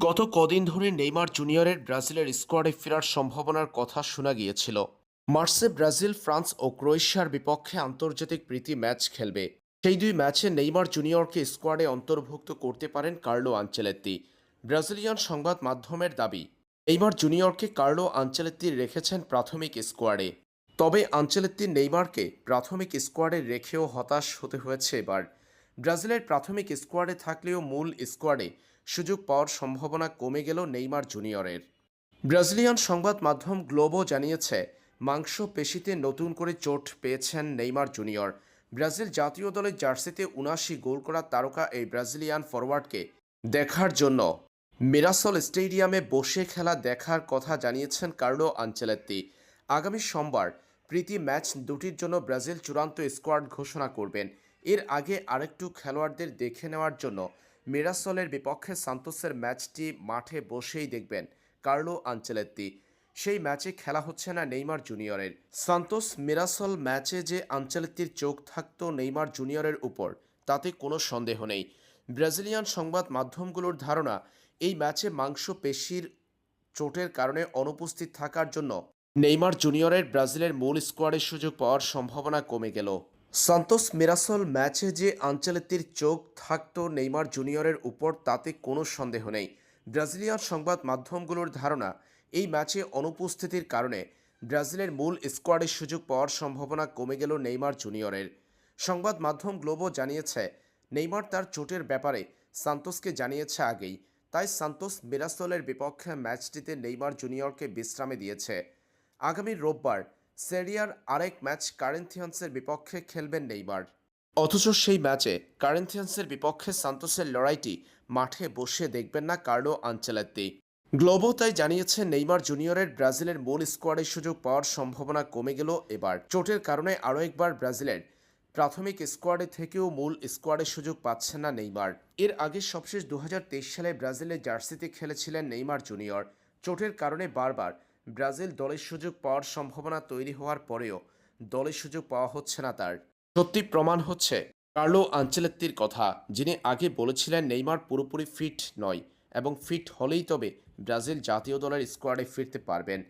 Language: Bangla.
গত কদিন ধরে নেইমার জুনিয়রের ব্রাজিলের স্কোয়াডে ফেরার সম্ভাবনার কথা শোনা গিয়েছিল। মার্চে ব্রাজিল, ফ্রান্স ও ক্রোয়েশিয়ার বিপক্ষে আন্তর্জাতিক প্রীতি ম্যাচ খেলবে। সেই দুই ম্যাচে নেইমার জুনিয়রকে স্কোয়াডে অন্তর্ভুক্ত করতে পারেন কার্লো আনচেলত্তি। ব্রাজিলিয়ান সংবাদ মাধ্যমের দাবি, নেইমার জুনিয়রকে কার্লো আনচেলত্তি রেখেছেন প্রাথমিক স্কোয়াডে। তবে আনচেলত্তি নেইমারকে প্রাথমিক স্কোয়াডে রেখেও হতাশ হতে হয়েছে এবার। ব্রাজিলের প্রাথমিক স্কোয়াডে থাকলেও মূল স্কোয়াডে সুযোগ পাওয়ার সম্ভাবনা কমে গেল নেইমার জুনিয়রের। ব্রাজিলিয়ান সংবাদ মাধ্যম গ্লোবো জানিয়েছে, মাংসপেশিতে নতুন করে চোট পেয়েছেন নেইমার জুনিয়র। ব্রাজিল জাতীয় দলের জার্সিতে ৭৯ গোল করা তারকা এই ব্রাজিলিয়ান ফরওয়ার্ডকে দেখার জন্য মিরাসল স্টেডিয়ামে বসে খেলা দেখার কথা জানিয়েছেন কার্লো আনচেলত্তি। আগামী সোমবার প্রীতি ম্যাচ দুটির জন্য ব্রাজিল চূড়ান্ত স্কোয়াড ঘোষণা করবেন। এর আগে আরেকটু খেলোয়াড়দের দেখে নেওয়ার জন্য মিরাসলের বিপক্ষে সান্তোসের ম্যাচটি মাঠে বসেই দেখবেন কার্লো আনচেলত্তি। সেই ম্যাচে খেলা হচ্ছে না নেইমার জুনিয়রের। সান্তোস মিরাসল ম্যাচে যে আনচেলত্তির চোখ থাকতো নেইমার জুনিয়রের উপর, তাতে কোনো সন্দেহ নেই। ব্রাজিলিয়ান সংবাদ মাধ্যমগুলোর ধারণা, এই ম্যাচে মাংসপেশির চোটের কারণে অনুপস্থিত থাকার জন্য নেইমার জুনিয়রের ব্রাজিলের মূল স্কোয়াডে সুযোগ পাওয়ার সম্ভাবনা কমে গেল। সান্তোস মিরাসল ম্যাচে যে আনচেলত্তির চোখ থাকতো নেইমার জুনিয়রের উপর, তাতে কোনো সন্দেহ নেই। ব্রাজিলিয়ান সংবাদ মাধ্যমগুলোর ধারণা, এই ম্যাচে অনুপস্থিতির কারণে ব্রাজিলের মূল স্কোয়াডে সুযোগ পাওয়ার সম্ভাবনা কমে গেল নেইমার জুনিয়রের। সংবাদ মাধ্যম গ্লোবো জানিয়েছে, নেইমার তার চোটের ব্যাপারে সান্তোসকে জানিয়েছে আগেই, তাই সান্তোস মিরাসলের বিপক্ষে ম্যাচটিতে নেইমার জুনিয়রকে বিশ্রামে দিয়েছে। আগামী রোববার সেরিয়ার আরেক ম্যাচ কারেন্থিয়ান্সের বিপক্ষে খেলবেন নেইমার। অথচ সেই ম্যাচে কারেন্থিয়ান্সের বিপক্ষে সান্তোসের লড়াইটি মাঠে বসে দেখবেন না কার্লো আনচেলত্তি। গ্লোবো তাই জানিয়েছে, নেইমার জুনিয়রের ব্রাজিলের মূল স্কোয়াডে সুযোগ পাওয়ার সম্ভাবনা কমে গেল এবার। চোটের কারণে আরও একবার ব্রাজিলের প্রাথমিক স্কোয়াডে থেকেও মূল স্কোয়াডে সুযোগ পাচ্ছেন না নেইমার। এর আগে সবশেষ ২০২৩ সালে ব্রাজিলের জার্সিতে খেলেছিলেন নেইমার জুনিয়র। চোটের কারণে বারবার ব্রাজিল দলের সুযোগ পাওয়ার সম্ভাবনা তৈরি হওয়ার পরেও দলের সুযোগ পাওয়া হচ্ছে না তার। সত্যি প্রমাণ হচ্ছে কার্লো আনচেলত্তির কথা, যিনি আগে বলেছিলেন নেইমার পুরোপুরি ফিট নয় এবং ফিট হলেই তবে ব্রাজিল জাতীয় দলের স্কোয়াডে ফিরতে পারবেন।